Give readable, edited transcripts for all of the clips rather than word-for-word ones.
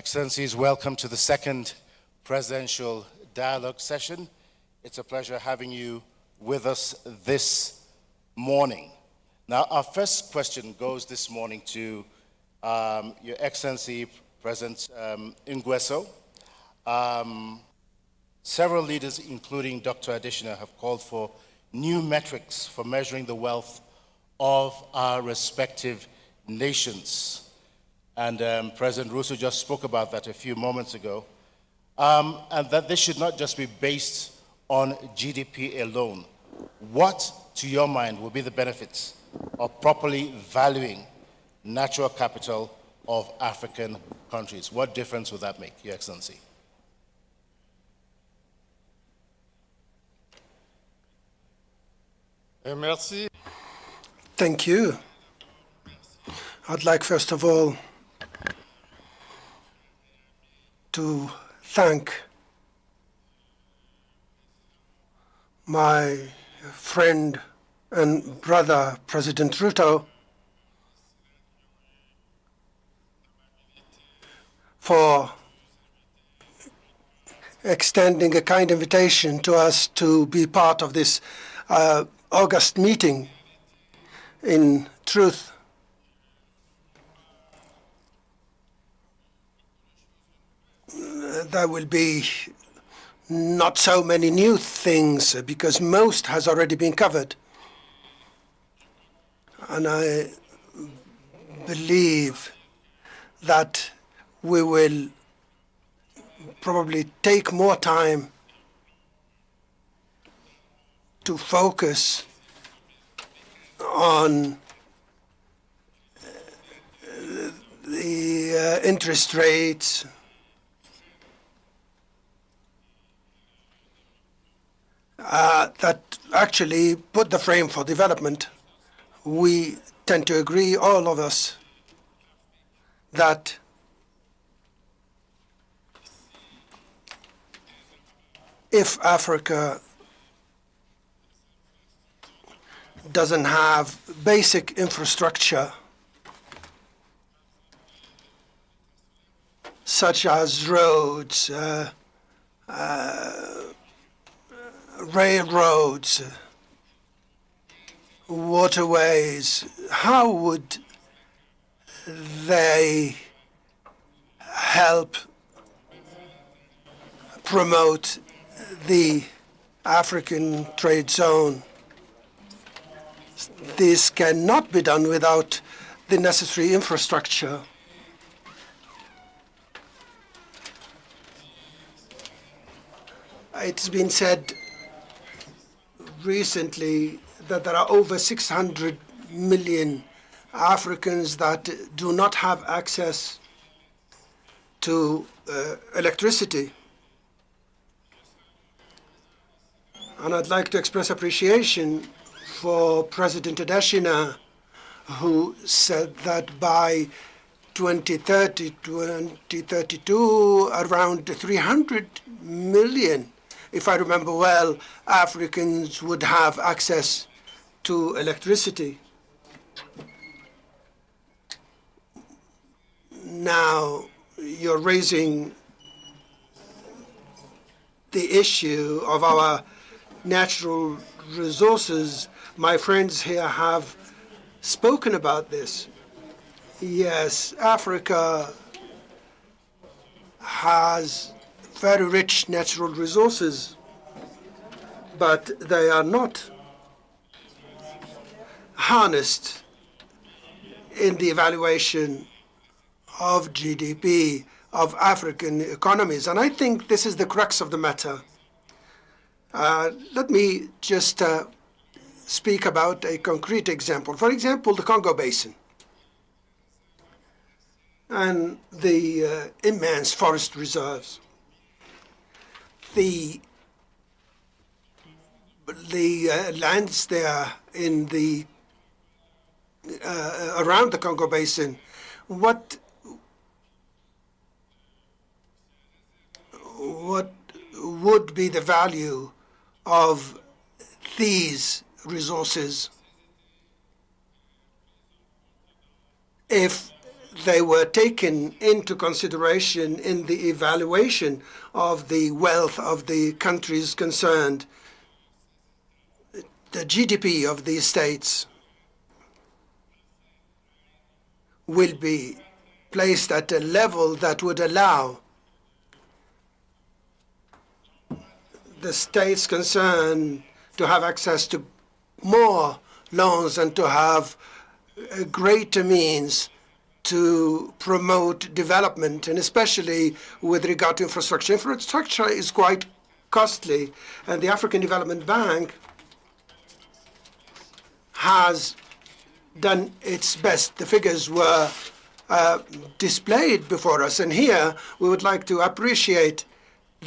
Excellencies, welcome to the second presidential dialogue session. It's a pleasure having you with us this morning. Now, our first question goes this morning to Your Excellency, President Nguesso. Several leaders, including Dr. Adesina, have called for new metrics for measuring the wealth of our respective nations. And President Russo just spoke about that a few moments ago. And that this should not just be based on GDP alone. What, to your mind, will be the benefits of properly valuing natural capital of African countries? What difference would that make, Your Excellency? Merci. Thank you. I'd like, first of all, to thank my friend and brother, President Ruto, for extending a kind invitation to us to be part of this August meeting. In truth, there will be not so many new things because most has already been covered. And I believe that we will probably take more time to focus on the interest rates, that actually put the frame for development. We tend to agree, all of us, that if Africa doesn't have basic infrastructure such as roads, railroads, waterways, how would they help promote the African trade zone? This cannot be done without the necessary infrastructure. It's been said recently that there are over 600 million Africans that do not have access to electricity. And I'd like to express appreciation for President Adesina, who said that by 2030, 2032, around 300 million, if I remember well, Africans would have access to electricity. Now, you're raising the issue of our natural resources. My friends here have spoken about this. Yes, Africa has very rich natural resources, but they are not harnessed in the evaluation of GDP of African economies. And I think this is the crux of the matter. Let me just speak about a concrete example. For example, the Congo Basin and the immense forest reserves. The lands there in the around the Congo Basin, what would be the value of these resources if they were taken into consideration in the evaluation of the wealth of the countries concerned. The GDP of these states will be placed at a level that would allow the states concerned to have access to more loans and to have a greater means to promote development, and especially with regard to infrastructure. Infrastructure is quite costly, and the African Development Bank has done its best. The figures were displayed before us, and here we would like to appreciate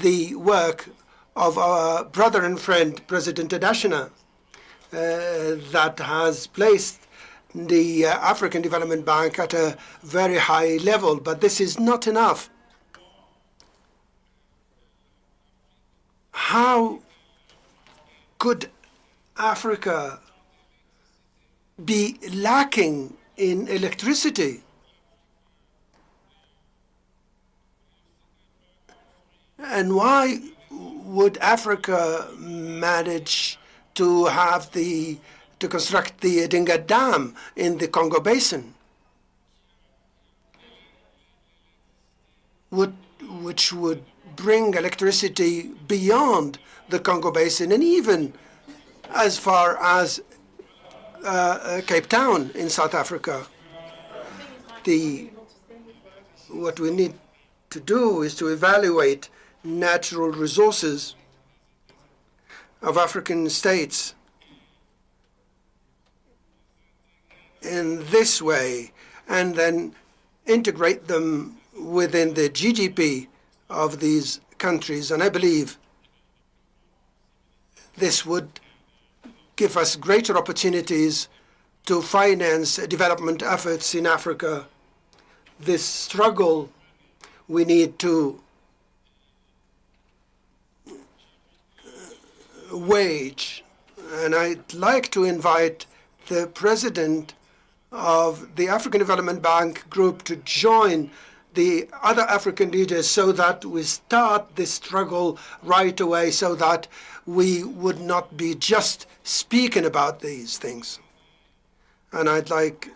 the work of our brother and friend, President Adesina, that has placed the African Development Bank at a very high level, but this is not enough. How could Africa be lacking in electricity? And why would Africa manage to construct the Edinga Dam in the Congo Basin, which would bring electricity beyond the Congo Basin and even as far as Cape Town in South Africa? What we need to do is to evaluate natural resources of African states in this way, and then integrate them within the GDP of these countries. And I believe this would give us greater opportunities to finance development efforts in Africa. This struggle we need to wage. And I'd like to invite the president of the African Development Bank Group to join the other African leaders so that we start this struggle right away, so that we would not be just speaking about these things. And I'd like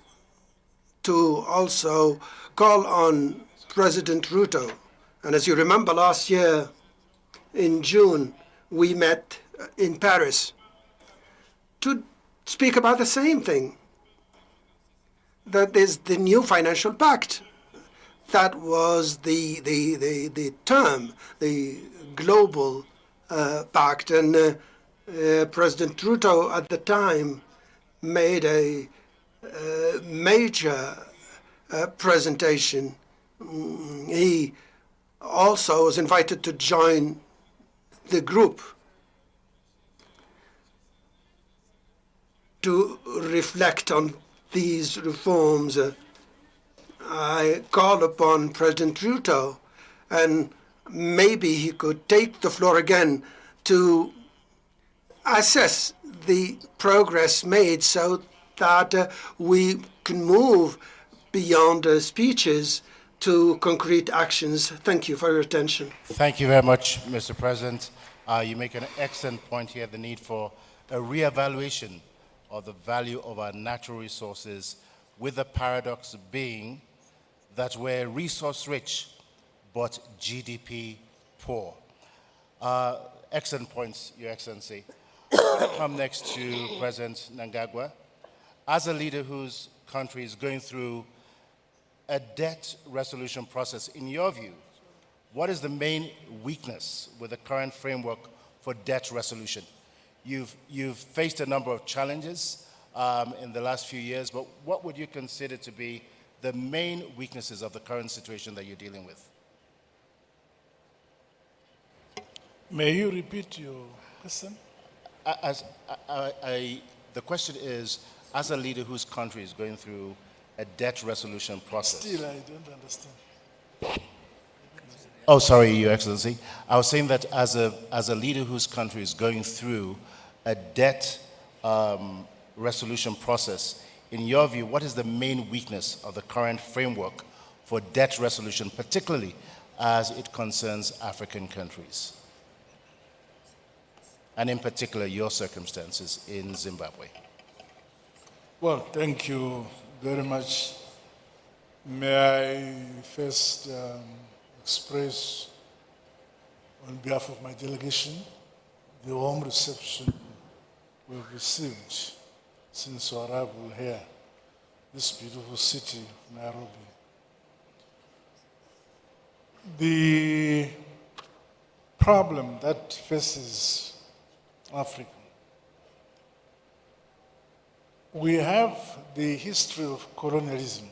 to also call on President Ruto. And as you remember, last year in June, we met in Paris to speak about the same thing. That is the new financial pact. That was the term, the global pact. And President Ruto at the time made a major presentation. He also was invited to join the group to reflect on these reforms. I call upon President Ruto, and maybe he could take the floor again to assess the progress made so that we can move beyond speeches to concrete actions. Thank you for your attention. Thank you very much, Mr. President. You make an excellent point here, the need for a reevaluation of the value of our natural resources, with the paradox being that we're resource-rich, but GDP poor. Excellent points, Your Excellency. I come next to President Mnangagwa. As a leader whose country is going through a debt resolution process, in your view, what is the main weakness with the current framework for debt resolution? You've faced a number of challenges in the last few years, but what would you consider to be the main weaknesses of the current situation that you're dealing with? May you repeat your question? The question is, as a leader whose country is going through a debt resolution process. Still, I don't understand. Oh, sorry, Your Excellency. I was saying that as a leader whose country is going through a debt resolution process, in your view, what is the main weakness of the current framework for debt resolution, particularly as it concerns African countries? And in particular, your circumstances in Zimbabwe. Well, thank you very much. May I first express, on behalf of my delegation, the warm reception we've received since our arrival here, this beautiful city, Nairobi. The problem that faces Africa, we have the history of colonialism.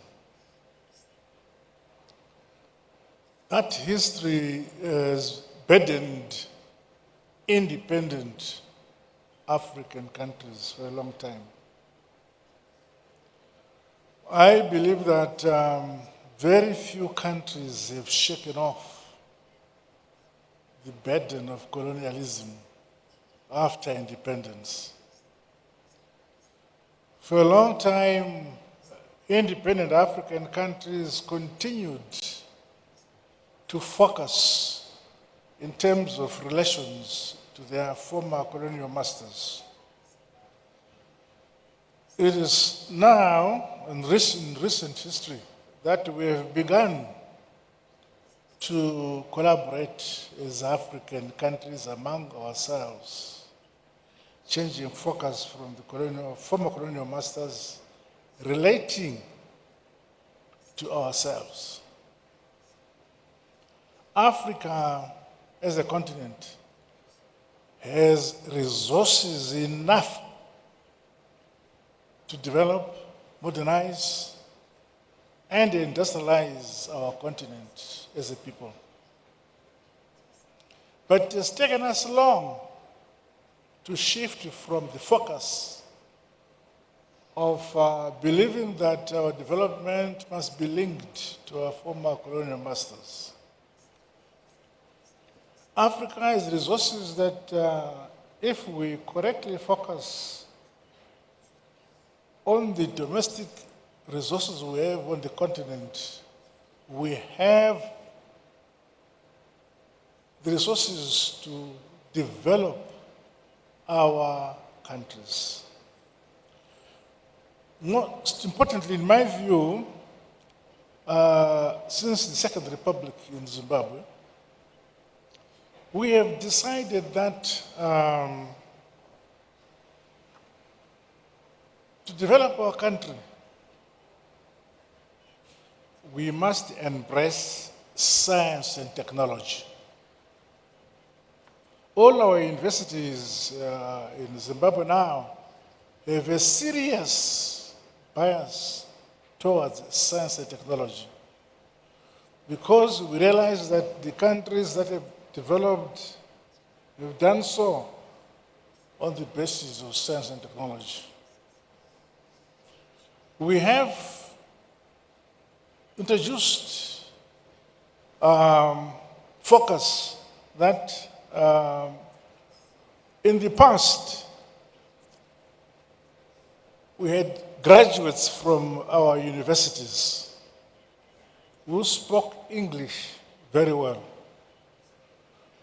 That history has burdened independent African countries for a long time. I believe that very few countries have shaken off the burden of colonialism after independence. For a long time, independent African countries continued to focus in terms of relations to their former colonial masters. It is now, in recent history, that we have begun to collaborate as African countries among ourselves, changing focus from the former colonial masters, relating to ourselves. Africa as a continent has resources enough to develop, modernize, and industrialize our continent as a people. But it has taken us long to shift from the focus of believing that our development must be linked to our former colonial masters. Africa has resources that, if we correctly focus on the domestic resources we have on the continent, we have the resources to develop our countries. Most importantly, in my view, since the Second Republic in Zimbabwe, we have decided that to develop our country, we must embrace science and technology. All our universities in Zimbabwe now have a serious bias towards science and technology, because we realize that the countries that have developed have done so on the basis of science and technology. We have introduced focus that in the past we had graduates from our universities who spoke English very well,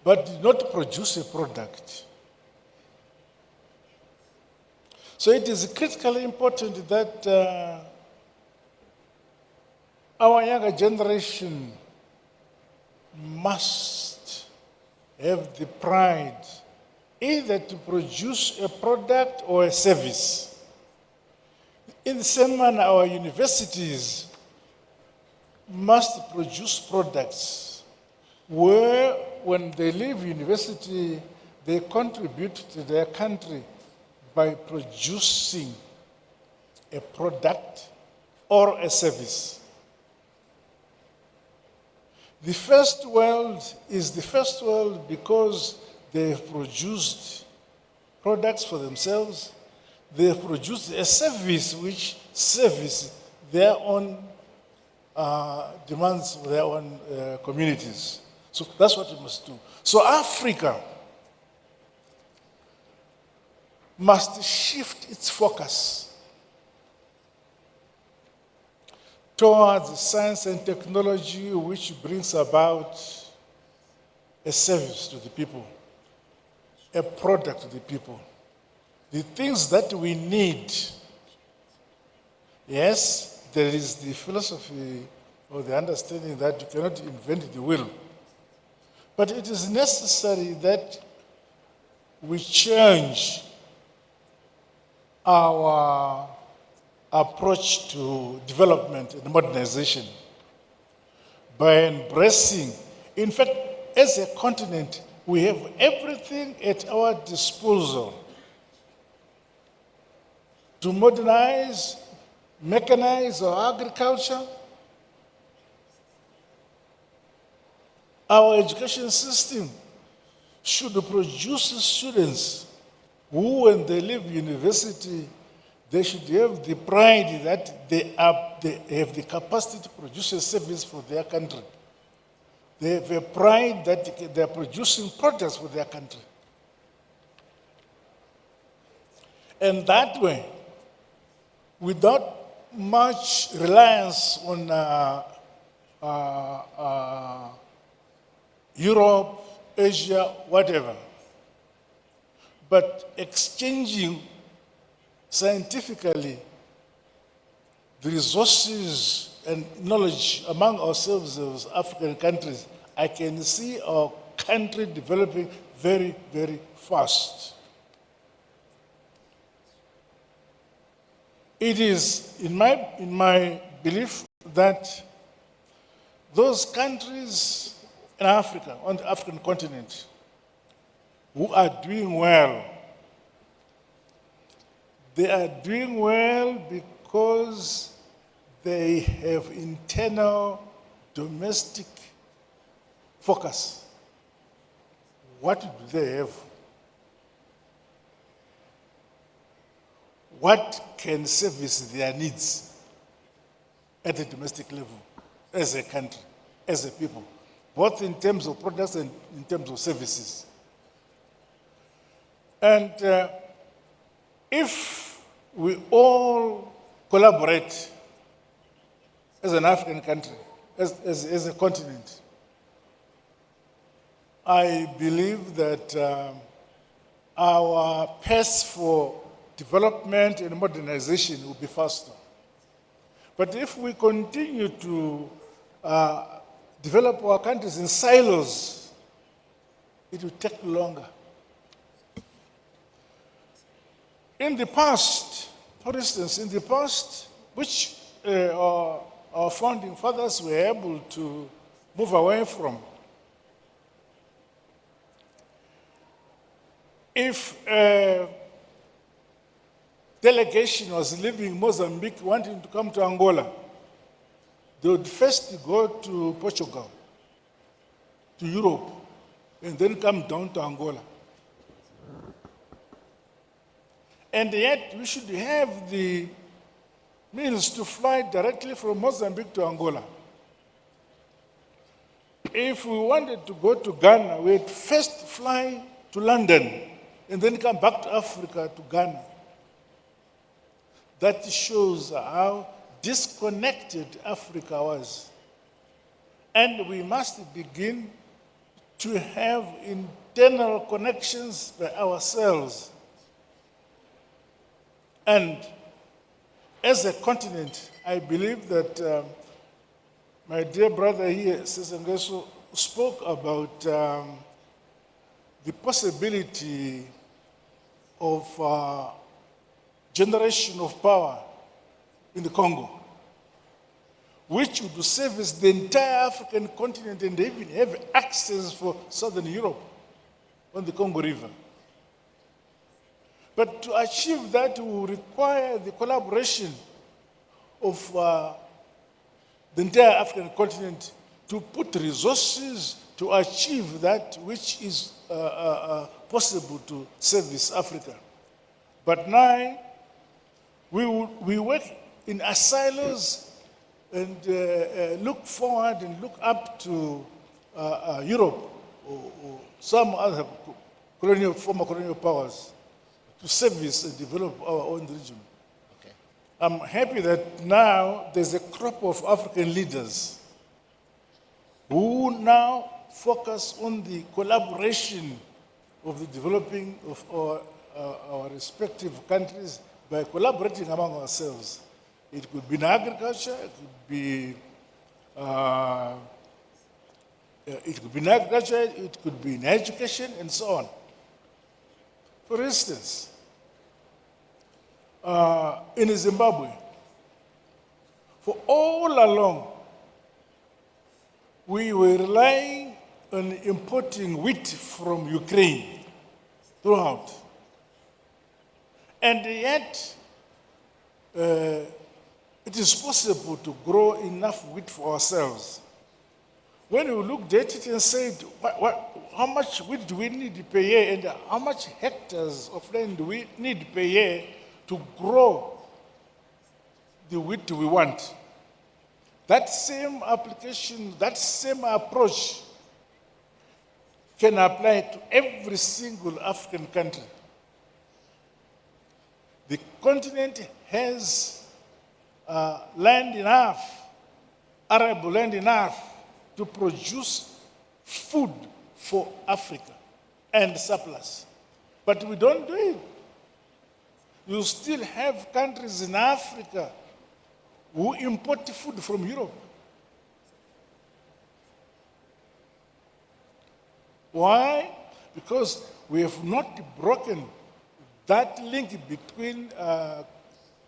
but did not produce a product. So it is critically important that our younger generation must have the pride either to produce a product or a service. In the same manner, our universities must produce products where, when they leave university, they contribute to their country by producing a product or a service. The first world is the first world because they have produced products for themselves. They have produced a service which services their own demands for their own communities. So that's what we must do. So Africa must shift its focus towards science and technology which brings about a service to the people, a product to the people. The things that we need, yes, there is the philosophy or the understanding that you cannot invent the wheel. But it is necessary that we change our approach to development and modernization by embracing, in fact, as a continent, we have everything at our disposal to modernize, mechanize our agriculture, our education system should produce students who, when they leave university, they should have the pride that they have the capacity to produce a service for their country. They have a pride that they are producing products for their country. And that way, without much reliance on Europe, Asia, whatever, but exchanging scientifically the resources and knowledge among ourselves as African countries, I can see our country developing very, very fast. It is, in my belief, that those countries in Africa, on the African continent, who are doing well, they are doing well because they have internal domestic focus. What do they have? What can service their needs at the domestic level, as a country, as a people, both in terms of products and in terms of services? And if we all collaborate as an African country, as a continent, I believe that our pace for development and modernization will be faster. But if we continue to develop our countries in silos, it will take longer. In the past, for instance, in the past, which our founding fathers were able to move away from, if a delegation was leaving Mozambique wanting to come to Angola, they would first go to Portugal, to Europe, and then come down to Angola. And yet, we should have the means to fly directly from Mozambique to Angola. If we wanted to go to Ghana, we'd first fly to London and then come back to Africa, to Ghana. That shows how disconnected Africa was. And we must begin to have internal connections by ourselves. And as a continent, I believe that my dear brother here, Sesengeso, spoke about the possibility of generation of power in the Congo, which would service the entire African continent and even have access for Southern Europe on the Congo River. But to achieve that will require the collaboration of the entire African continent to put resources to achieve that which is possible to service Africa. But now, we work in silos and look forward and look up to Europe or some other former colonial powers to service and develop our own region. Okay. I'm happy that now there's a crop of African leaders who now focus on the collaboration of the developing of our respective countries by collaborating among ourselves. It could be in agriculture, it could be in agriculture, it could be in education, and so on. For instance, in Zimbabwe, for all along, we were relying on importing wheat from Ukraine throughout. And yet, it is possible to grow enough wheat for ourselves. When we looked at it and said, how much wheat do we need per year and how much hectares of land do we need per year to grow the wheat we want? That same application, that same approach can apply to every single African country. The continent has land enough, arable land enough to produce food for Africa and surplus. But we don't do it. You still have countries in Africa who import food from Europe. Why? Because we have not broken that link between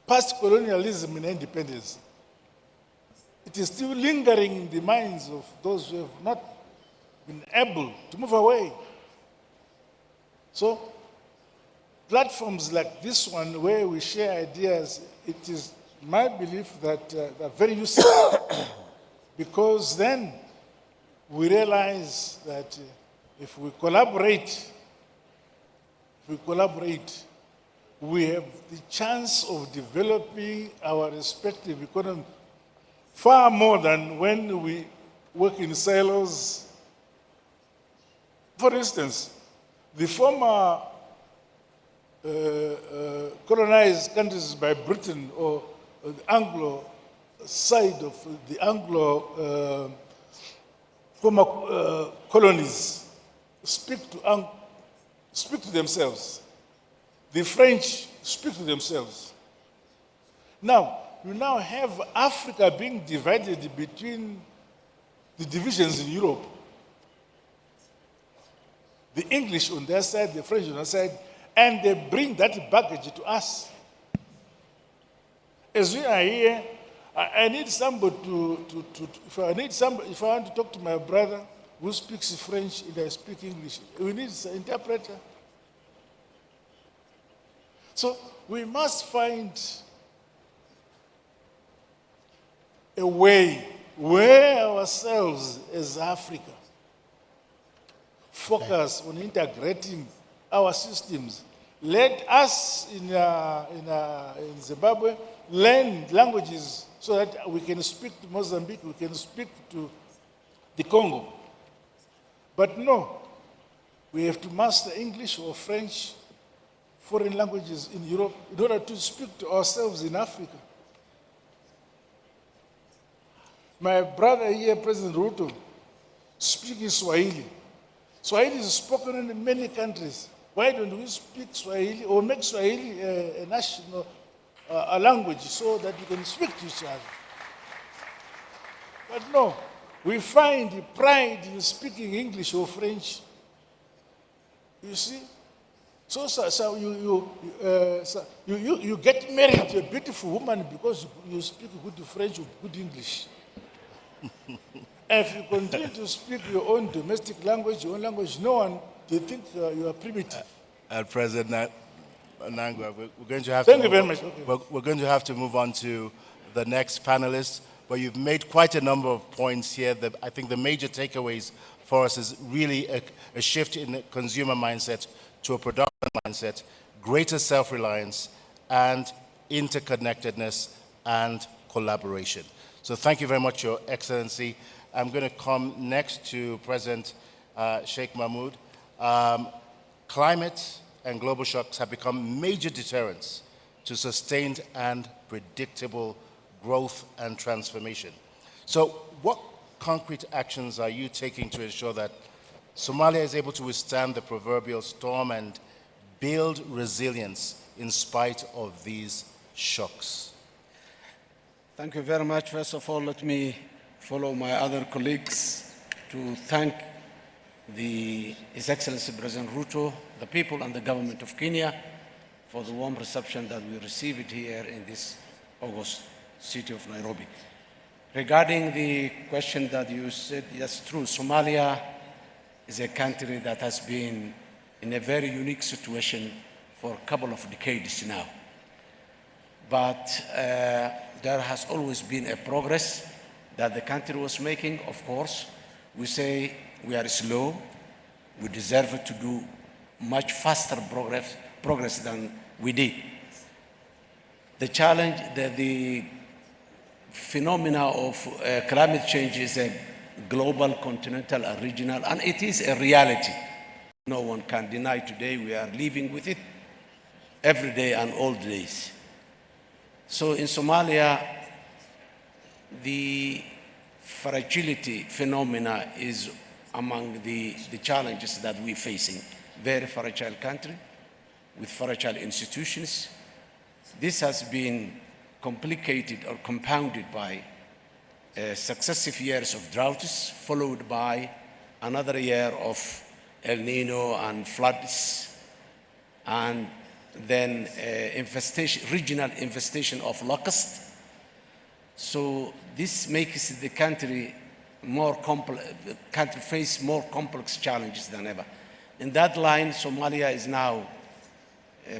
past colonialism and independence. It is still lingering in the minds of those who have not been able to move away. So, platforms like this one, where we share ideas, it is my belief that they're very useful because then we realize that if we collaborate, we have the chance of developing our respective economy far more than when we work in silos. For instance, the former colonized countries by Britain or the Anglo side of the Anglo former colonies speak to themselves. The French speak to themselves. Now, you now have Africa being divided between the divisions in Europe. The English on their side, the French on their side, and they bring that baggage to us. As we are here, I need somebody if I want to talk to my brother who speaks French and I speak English, we need an interpreter. So we must find a way where ourselves as Africa focus on integrating our systems. Let us in Zimbabwe learn languages so that we can speak to Mozambique, we can speak to the Congo. But no, we have to master English or French, foreign languages in Europe in order to speak to ourselves in Africa. My brother here, President Ruto, speaks Swahili. Swahili is spoken in many countries. Why don't we speak Swahili or make Swahili a national a language so that we can speak to each other? But no, we find pride in speaking English or French. You see? So you get married to a beautiful woman because you speak good French or good English. If you continue to speak your own domestic language, your own language, no one, they think you are primitive. President Nangwa, we're going to have Thank you very much. Okay. We're going to have to move on to the next panelist, but you've made quite a number of points here that I think the major takeaways for us is really a shift in the consumer mindset to a production mindset, greater self-reliance, and interconnectedness and collaboration. So thank you very much, Your Excellency. I'm going to come next to President Sheikh Mahmoud. Climate and global shocks have become major deterrents to sustained and predictable growth and transformation. So what concrete actions are you taking to ensure that Somalia is able to withstand the proverbial storm and build resilience in spite of these shocks? Thank you very much. First of all, let me follow my other colleagues to thank His Excellency President Ruto, the people and the government of Kenya for the warm reception that we received here in this August city of Nairobi. Regarding the question that you said, yes, true, Somalia is a country that has been in a very unique situation for a couple of decades now. But there has always been a progress that the country was making. Of course, we say we are slow. We deserve to do much faster progress than we did. The challenge, the phenomena of climate change is a global, continental, and regional, and it is a reality. No one can deny today we are living with it every day and all days. So in Somalia, the fragility phenomena is among the challenges that we're facing. Very fragile country with fragile institutions. This has been complicated or compounded by successive years of droughts, followed by another year of El Nino and floods, and then regional infestation of locusts. So this makes the country face more complex challenges than ever. In that line, Somalia is now,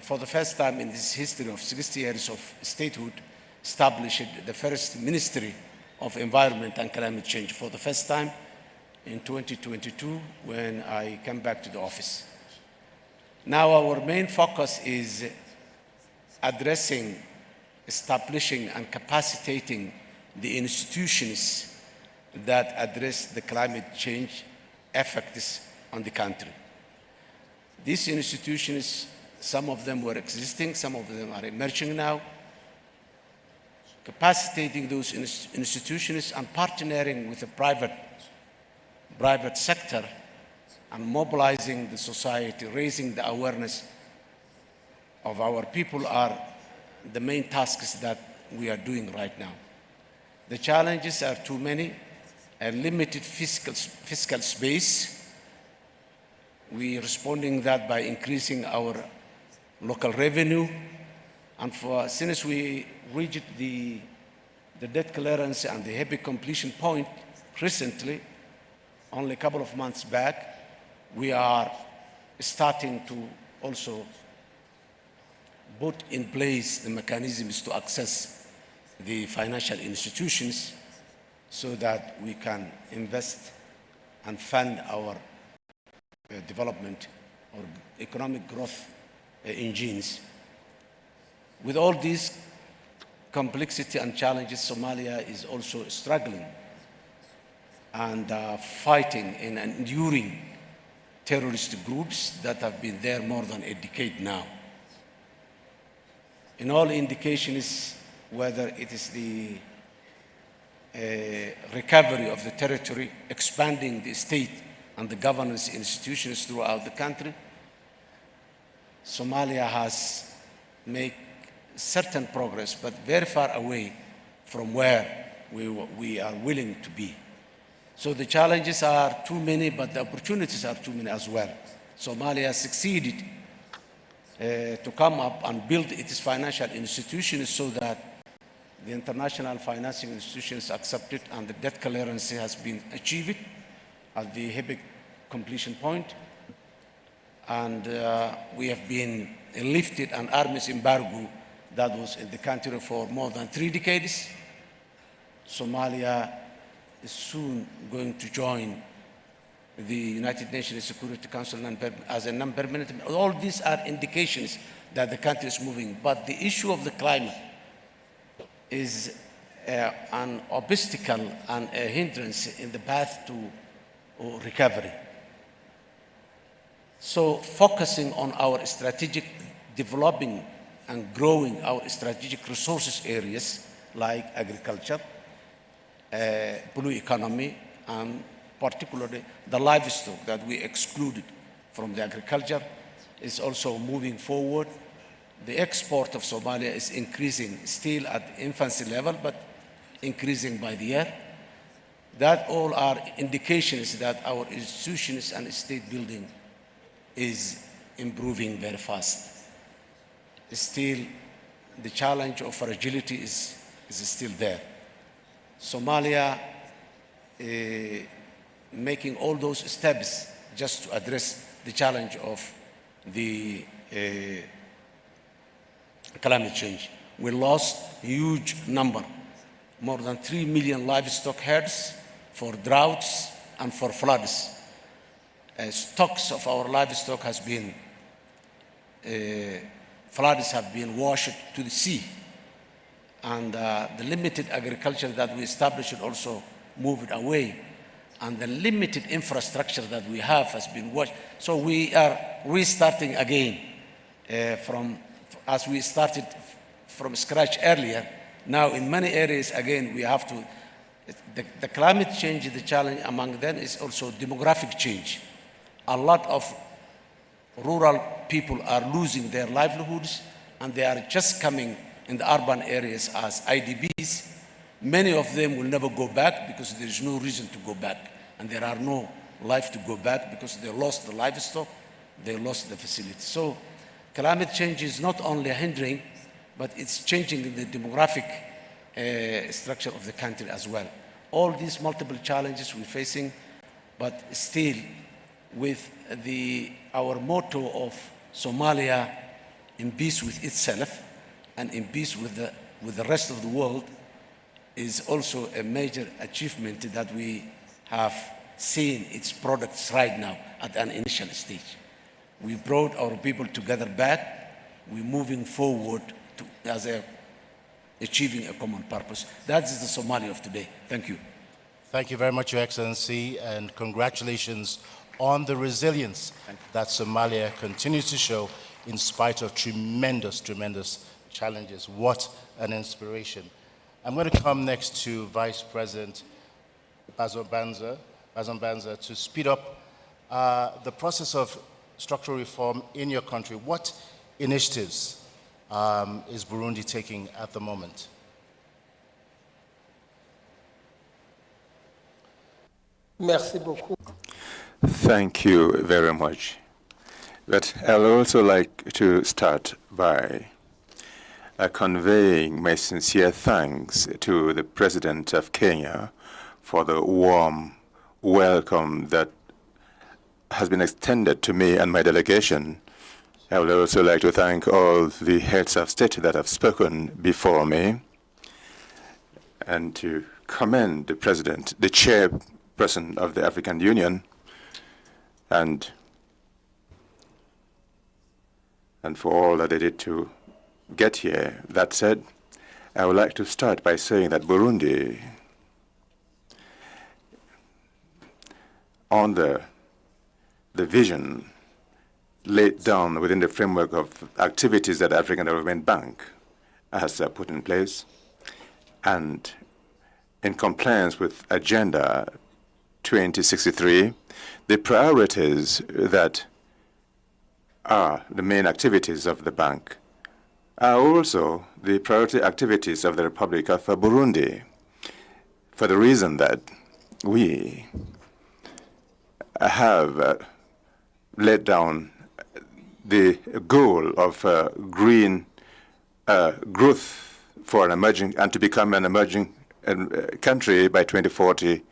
for the first time in this history of 60 years of statehood, established the first Ministry of Environment and Climate Change for the first time in 2022 when I came back to the office. Now our main focus is addressing, establishing, and capacitating the institutions that address the climate change effects on the country. These institutions, some of them were existing, some of them are emerging now. Capacitating those institutions and partnering with the private sector and mobilizing the society, raising the awareness of our people are the main tasks that we are doing right now. The challenges are too many, a limited fiscal space. We are responding that by increasing our local revenue. And since we reached the debt clearance and the heavy completion point recently, only a couple of months back, we are starting to also put in place the mechanisms to access the financial institutions so that we can invest and fund our development or economic growth engines. With all these complexity and challenges, Somalia is also struggling and fighting and enduring terrorist groups that have been there more than a decade now. In all indications, whether it is the recovery of the territory, expanding the state and the governance institutions throughout the country, Somalia has made certain progress, but very far away from where we are willing to be. So the challenges are too many, but the opportunities are too many as well. Somalia succeeded to come up and build its financial institutions so that the international financing institutions accept it and the debt clearance has been achieved at the heavy completion point. And we have been lifted an arms embargo that was in the country for more than 3 decades. Somalia is soon going to join the United Nations Security Council as a non-permanent. All these are indications that the country is moving. But the issue of the climate is an obstacle and a hindrance in the path to recovery. So focusing on our strategic developing and growing our strategic resources areas like agriculture, blue economy, and particularly the livestock that we excluded from the agriculture is also moving forward. The export of Somalia is increasing, still at infancy level, but increasing by the year. That all are indications that our institutions and state building is improving very fast. Still, the challenge of fragility is still there. Somalia making all those steps just to address the challenge of the climate change. We lost a huge number, more than 3 million livestock herds for droughts and for floods. Stocks of our livestock has been, floods have been washed to the sea. And the limited agriculture that we established also moved away. And the limited infrastructure that we have has been washed. So we are restarting again as we started from scratch earlier. Now in many areas, again, we have to, the climate change, the challenge among them is also demographic change. A lot of rural people are losing their livelihoods, and they are just coming in the urban areas as IDBs. Many of them will never go back because there is no reason to go back, and there are no life to go back because they lost the livestock, they lost the facility. So climate change is not only hindering, but it's changing the demographic structure of the country as well. All these multiple challenges we're facing, but still with our motto of Somalia in peace with itself and in peace with the rest of the world is also a major achievement that we have seen its products right now at an initial stage. We brought our people together back. We're moving forward as achieving a common purpose. That is the Somalia of today. Thank you. Thank you very much, Your Excellency, and congratulations on the resilience that Somalia continues to show in spite of tremendous, tremendous challenges. What an inspiration. I'm going to come next to Vice President Bazombanza to speed up the process of structural reform in your country. What initiatives is Burundi taking at the moment? Merci beaucoup. Thank you very much. But I'd also like to start by conveying my sincere thanks to the President of Kenya for the warm welcome that has been extended to me and my delegation. I would also like to thank all the heads of state that have spoken before me, and to commend the President, the chairperson of the African Union, and for all that they did to get here. That said, I would like to start by saying that Burundi, on the vision laid down within the framework of activities that the African Development Bank has put in place, and in compliance with Agenda 2063, the priorities that are the main activities of the bank are also the priority activities of the Republic of Burundi, for the reason that we have laid down the goal of green growth for an emerging, and to become an emerging country by 2040.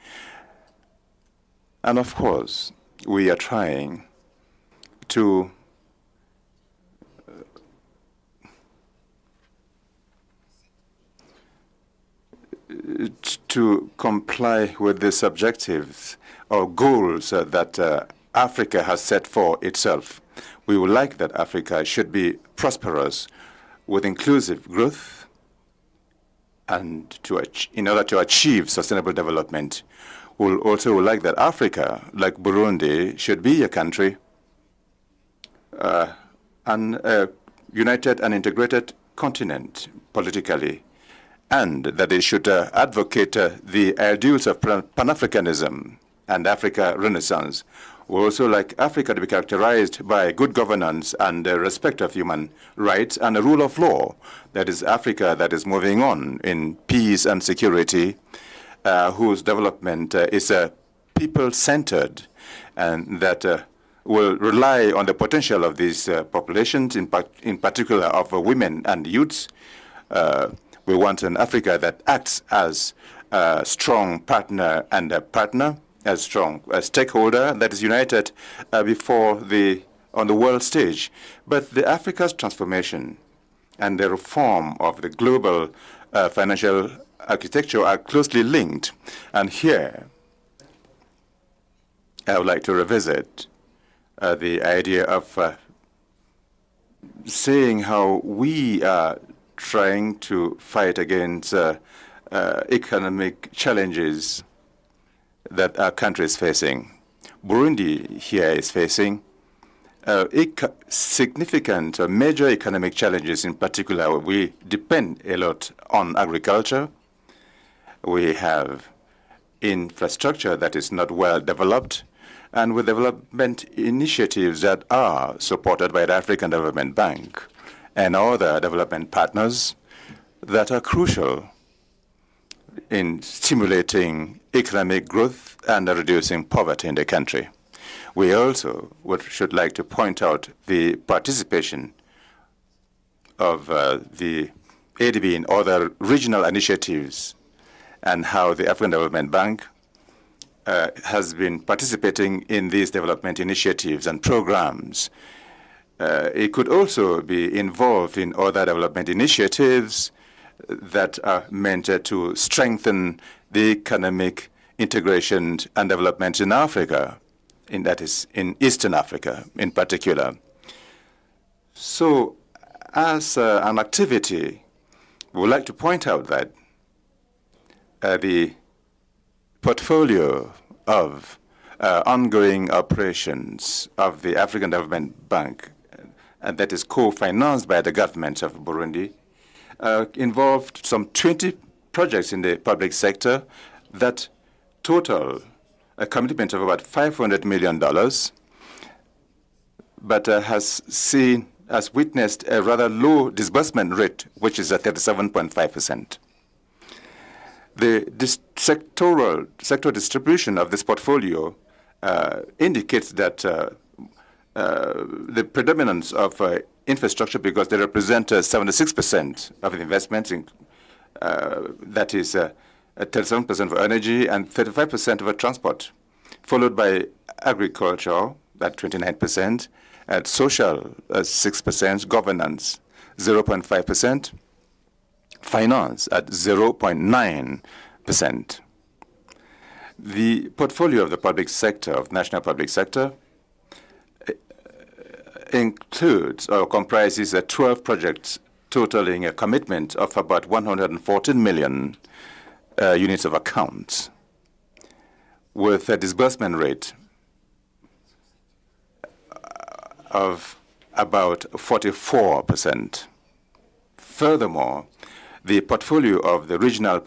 And of course, we are trying to comply with these objectives or goals that Africa has set for itself. We would like that Africa should be prosperous with inclusive growth, and in order to achieve sustainable development. We also would like that Africa, like Burundi, should be a country and a united and integrated continent politically, and that they should advocate the ideals of Pan-Africanism and Africa Renaissance. We also like Africa to be characterized by good governance and respect of human rights and a rule of law. That is Africa that is moving on in peace and security, whose development is people-centered, and that will rely on the potential of these populations, in particular of women and youths. We want an Africa that acts as a strong partner and a partner, a strong stakeholder that is united on the world stage. But the Africa's transformation and the reform of the global financial architecture are closely linked. And here, I would like to revisit the idea of saying how we are trying to fight against economic challenges that our country is facing. Burundi here is facing significant major economic challenges. In particular, we depend a lot on agriculture. We have infrastructure that is not well developed, and with development initiatives that are supported by the African Development Bank and other development partners that are crucial in stimulating economic growth and reducing poverty in the country. We also should like to point out the participation of the ADB in other regional initiatives and how the African Development Bank has been participating in these development initiatives and programs. It could also be involved in other development initiatives that are meant to strengthen the economic integration and development in Africa, that is, in Eastern Africa in particular. So, as an activity, we would like to point out that the portfolio of ongoing operations of the African Development Bank, and that is co-financed by the government of Burundi, involved some 20 projects in the public sector that total a commitment of about $500 million, but has witnessed a rather low disbursement rate, which is at 37.5%. The sector distribution of this portfolio indicates that the predominance of infrastructure, because they represent 76% of the investments, that is 37% for energy and 35% for transport, followed by agriculture at 29%, at social 6%, governance 0.5%, finance at 0.9%. The portfolio of the public sector, of national public sector, includes or comprises 12 projects totaling a commitment of about 114 million units of accounts, with a disbursement rate of about 44%. Furthermore, the portfolio of the regional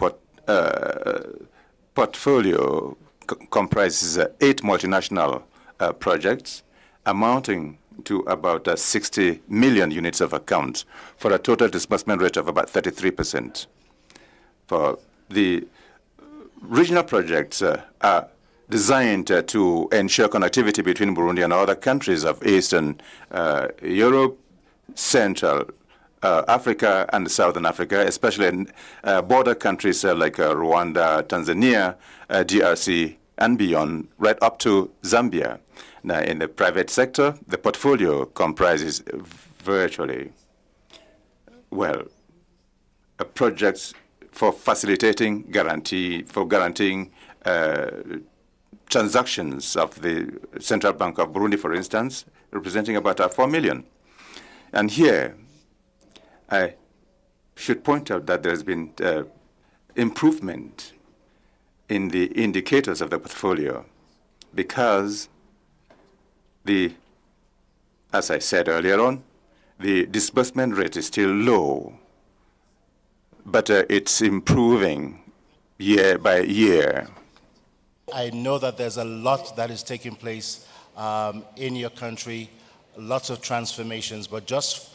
portfolio comprises 8 multinational projects amounting to about 60 million units of accounts, for a total disbursement rate of about 33%. For the regional projects are designed to ensure connectivity between Burundi and other countries of Eastern Europe, Central Africa, and Southern Africa, especially in border countries like Rwanda, Tanzania, DRC, and beyond, right up to Zambia. Now, in the private sector, the portfolio comprises virtually, projects for facilitating guaranteeing transactions of the Central Bank of Burundi, for instance, representing about 4 million. And here, I should point out that there's been improvement in the indicators of the portfolio, because as I said earlier on, The disbursement rate is still low, but it's improving year by year. I know that there's a lot that is taking place in your country, lots of transformations, but just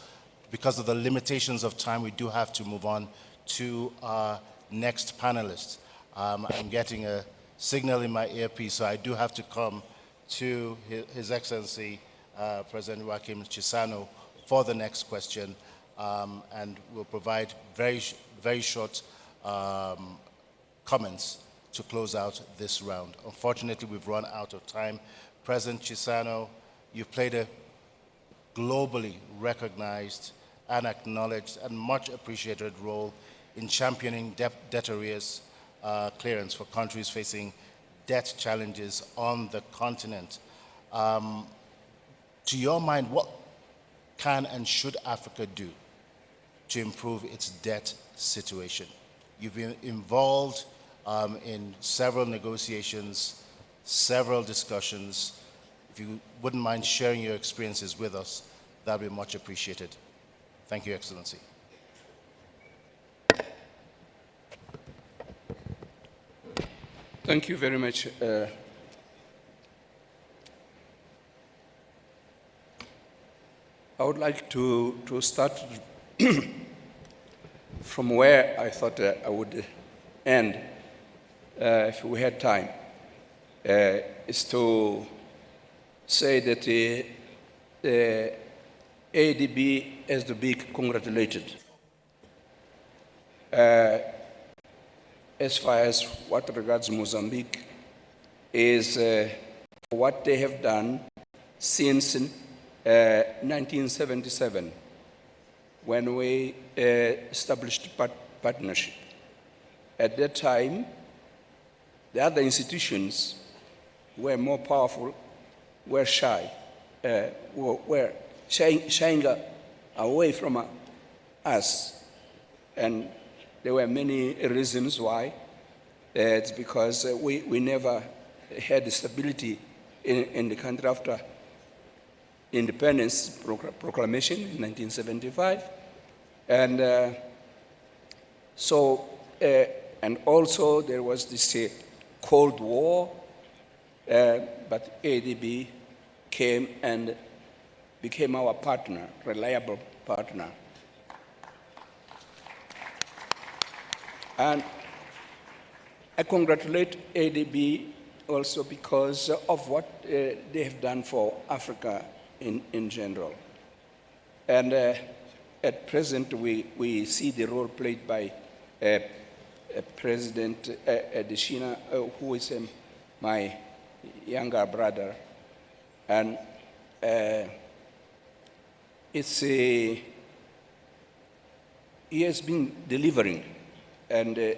because of the limitations of time, we do have to move on to our next panelist. I'm getting a signal in my earpiece, so I do have to come to His Excellency President Joachim Chissano for the next question, and we'll provide very short comments to close out this round. Unfortunately, we've run out of time. President Chissano, you've played a globally recognized and acknowledged and much appreciated role in championing debt arrears clearance for countries facing debt challenges on the continent. To your mind, what can and should Africa do to improve its debt situation? You've been involved in several negotiations, several discussions. If you wouldn't mind sharing your experiences with us, that would be much appreciated. Thank you, Excellency. Thank you very much. I would like to start from where I thought I would end, if we had time, is to say that the ADB has to be congratulated. As far as what regards Mozambique, is what they have done since 1977, when we established partnership. At that time, the other institutions were more powerful, were shy, were shying away from us. And there were many reasons why. It's because we never had stability in the country after independence proclamation in 1975. And and also there was this Cold War, but ADB came and became our partner, reliable partner. And I congratulate ADB also because of what they have done for Africa in general. And at present, we see the role played by President Adesina, who is my younger brother. And he has been delivering. And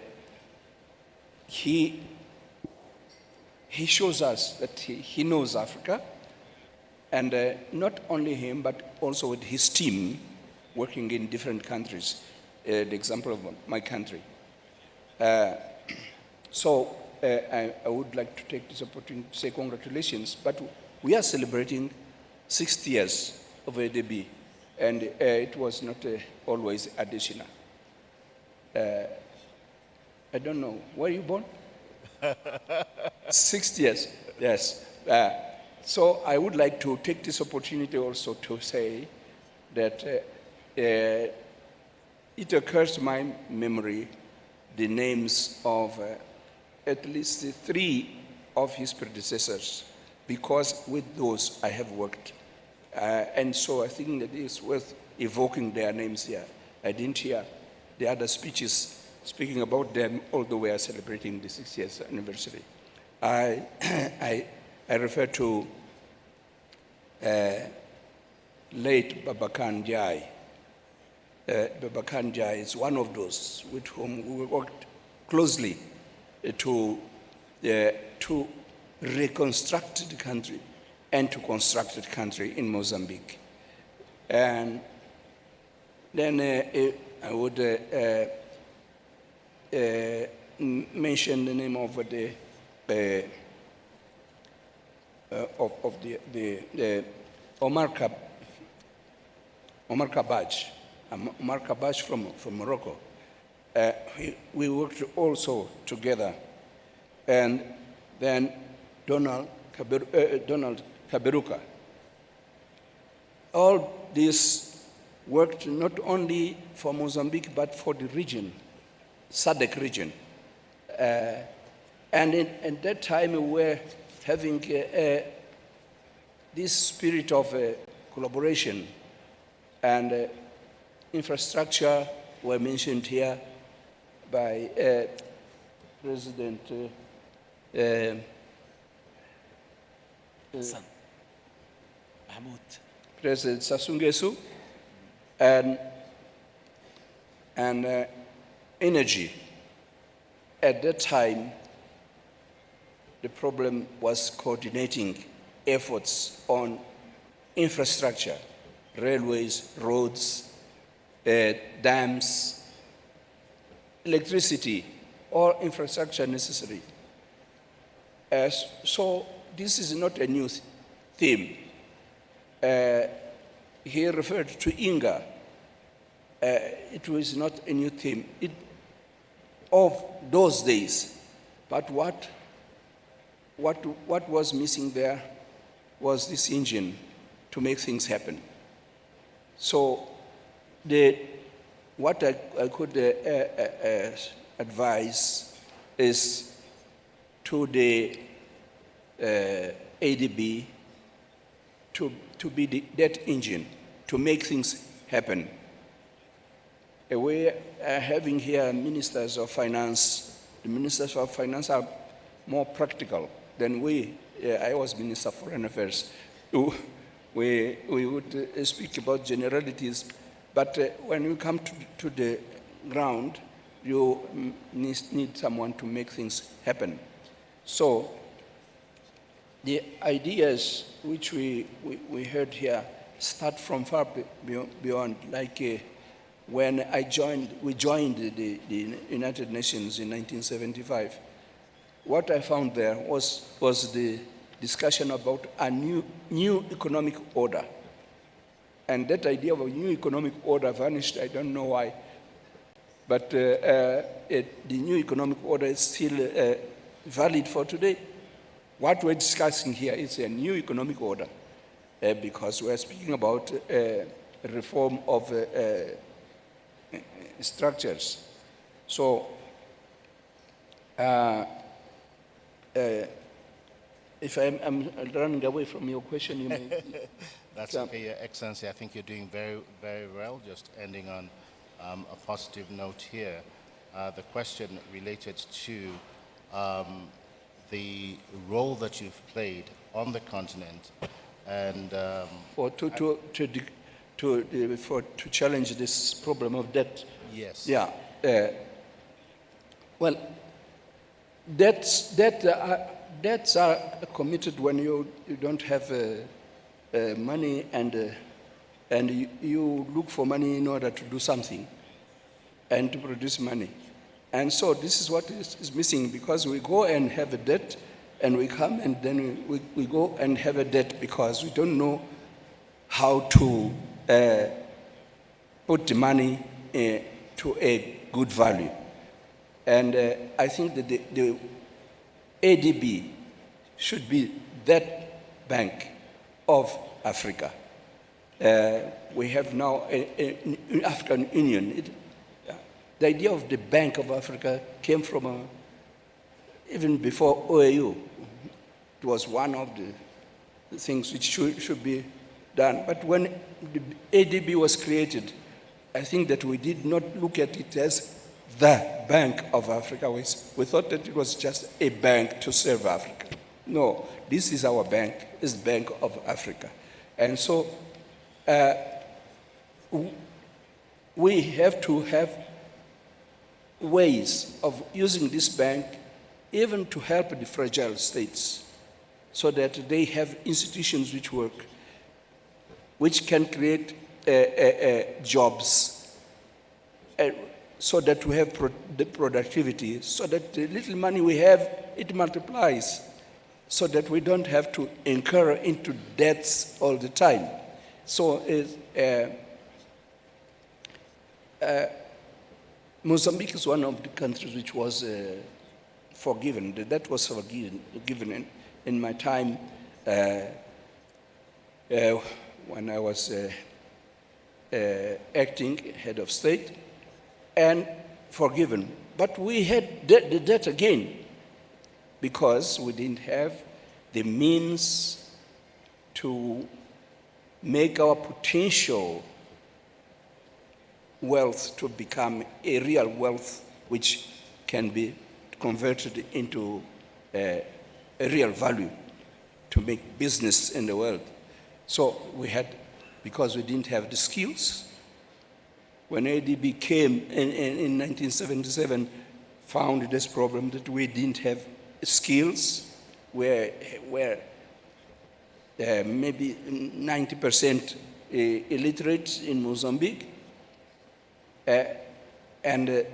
he shows us that he knows Africa, and not only him, but also with his team working in different countries, the example of my country. So I would like to take this opportunity to say congratulations, but we are celebrating 60 years of ADB, and it was not always additional. I don't know. Were you born? 60 years, yes. So I would like to take this opportunity also to say that it occurs to my memory the names of at least 3 of his predecessors, because with those I have worked. And so I think that it's worth evoking their names here. I didn't hear the other speeches speaking about them, although we are celebrating the 60th anniversary. I refer to late Babakan Jai. Babakan Jai is one of those with whom we worked closely to reconstruct the country and to construct the country in Mozambique. And then I would mention the name of the Omar Cap, Omar Kabaj from Morocco. We worked also together. And then Donald Kaberuka. All this worked not only for Mozambique, but for the region, SADC region. And at that time, we were having this spirit of collaboration, and infrastructure were mentioned here by President President Sassou Nguesso, and energy. At that time, the problem was coordinating efforts on infrastructure, railways, roads, dams, electricity, all infrastructure necessary. So this is not a new theme. He referred to Inga. It was not a new theme of those days. But what was missing there was this engine to make things happen. So what I could advise is to the ADB to be that engine to make things happen. We are having here ministers of finance. The ministers of finance are more practical than we. I was Minister of Foreign Affairs. We would speak about generalities, but when you come to the ground, you need someone to make things happen. So the ideas which we heard here start from far beyond, like when we joined the United Nations in 1975. What I found there was the discussion about a new economic order. And that idea of a new economic order vanished, I don't know why. But the new economic order is still valid for today. What we're discussing here is a new economic order, because we're speaking about reform of structures. So, if I'm running away from your question, you may... That's okay, Your Excellency. I think you're doing very, very well. Just ending on a positive note here. The question related to the role that you've played on the continent, and to challenge this problem of debt. Yes. Yeah. Well, debts are committed when you don't have money, and you look for money in order to do something and to produce money. And so this is what is missing, because we go and have a debt, and we come and then we go and have a debt because we don't know how to put the money to a good value. And I think that the ADB should be that bank of Africa. We have now an African Union. The idea of the Bank of Africa came from even before OAU. It was one of the things which should be done. But when the ADB was created, I think that we did not look at it as the Bank of Africa. We thought that it was just a bank to serve Africa. No, this is our bank, it's the Bank of Africa. And so we have to have ways of using this bank even to help the fragile states, so that they have institutions which work, which can create jobs, so that we have the productivity, so that the little money we have, it multiplies, so that we don't have to incur into debts all the time. So Mozambique is one of the countries which was forgiven. The debt was forgiven in my time when I was acting head of state, and forgiven. But we had the debt again because we didn't have the means to make our potential wealth to become a real wealth which can be converted into a real value to make business in the world. So we had, because we didn't have the skills, when ADB came in 1977, found this problem that we didn't have skills, where maybe 90% illiterate in Mozambique.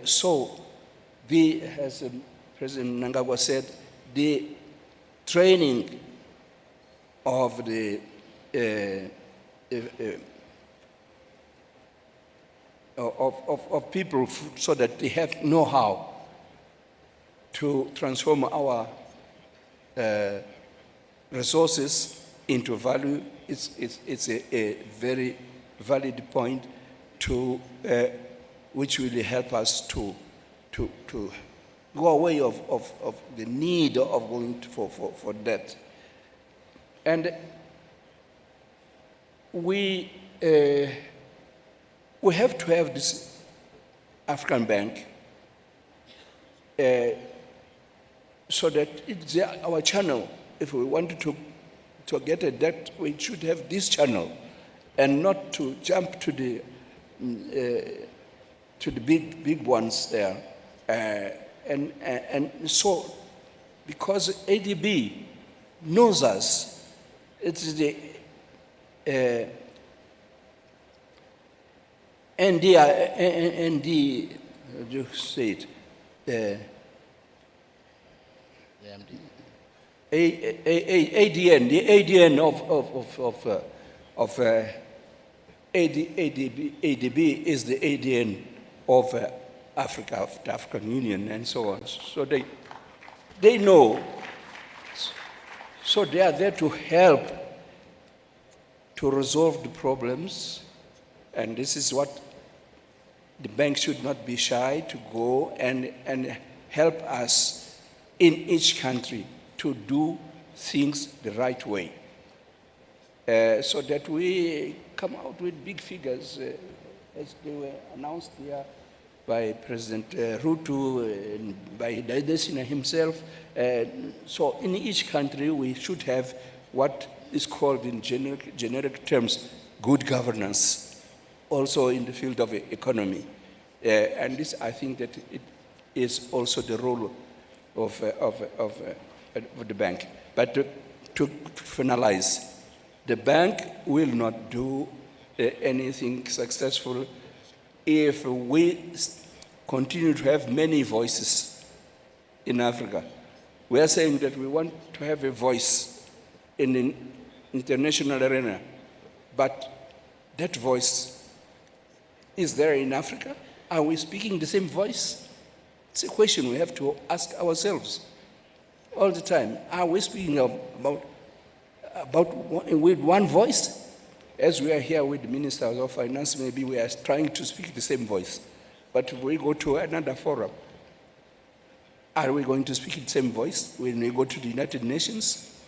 So, as President Mnangagwa said, the training of the of people so that they have know-how to transform our resources into value. It's a very valid point to which will help us to go away of the need of going for debt. And we have to have this African bank so that it's our channel. If we wanted to get a debt, we should have this channel, and not to jump to the big ones there. And so, because ADB knows us, it's the ND, how do you say it? ADN, the ADN of ADB is the ADN of Africa, of the African Union, and so on. So they know. So they are there to help to resolve the problems, and this is what the bank should not be shy to go and help us in each country to do things the right way, so that we come out with big figures, as they were announced here by President Ruto and by Desina himself. So in each country we should have what is called in generic terms good governance, also in the field of economy. And this, I think that it is also the role of the bank. But to finalize, the bank will not do anything successful if we continue to have many voices in Africa. We are saying that we want to have a voice in the international arena, but that voice is there in Africa? Are we speaking the same voice? It's a question we have to ask ourselves all the time. Are we speaking about with one voice? As we are here with the ministers of finance, maybe we are trying to speak the same voice. But if we go to another forum, are we going to speak the same voice when we go to the United Nations?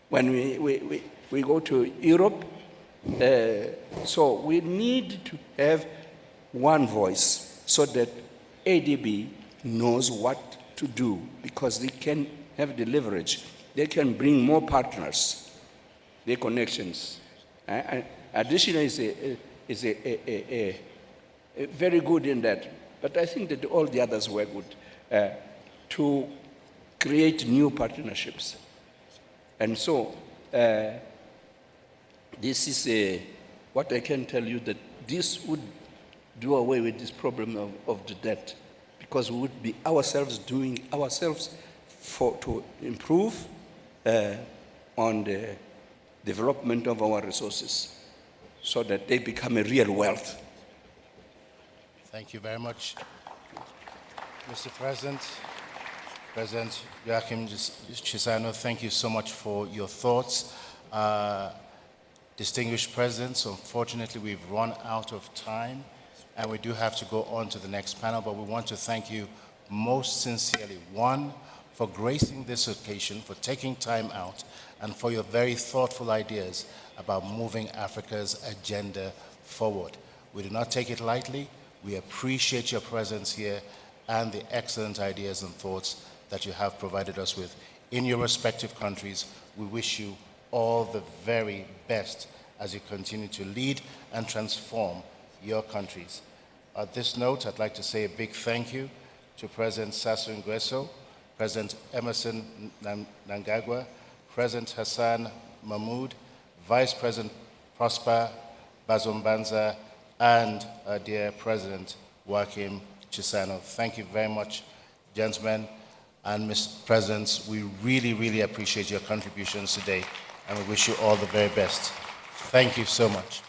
When we go to Europe? So we need to have one voice so that ADB knows what to do, because they can have the leverage. They can bring more partners, their connections. Additional is a very good in that, but I think that all the others were good to create new partnerships. And so this is what I can tell you, that this would do away with this problem of the debt, because we would be ourselves doing ourselves to improve on the development of our resources so that they become a real wealth. Thank you very much, Mr. President. President Joachim Chissano, thank you so much for your thoughts. Distinguished presidents, unfortunately we've run out of time and we do have to go on to the next panel, but we want to thank you most sincerely. One, for gracing this occasion, for taking time out, and for your very thoughtful ideas about moving Africa's agenda forward. We do not take it lightly. We appreciate your presence here and the excellent ideas and thoughts that you have provided us with in your respective countries. We wish you all the very best as you continue to lead and transform your countries. At this note, I'd like to say a big thank you to President Sassou Nguesso, President Emerson Mnangagwa, President Hassan Mahmoud, Vice President Prosper Bazombanza, and our dear President Joachim Chissano. Thank you very much, gentlemen and Mr. Presidents. We really, really appreciate your contributions today, and we wish you all the very best. Thank you so much.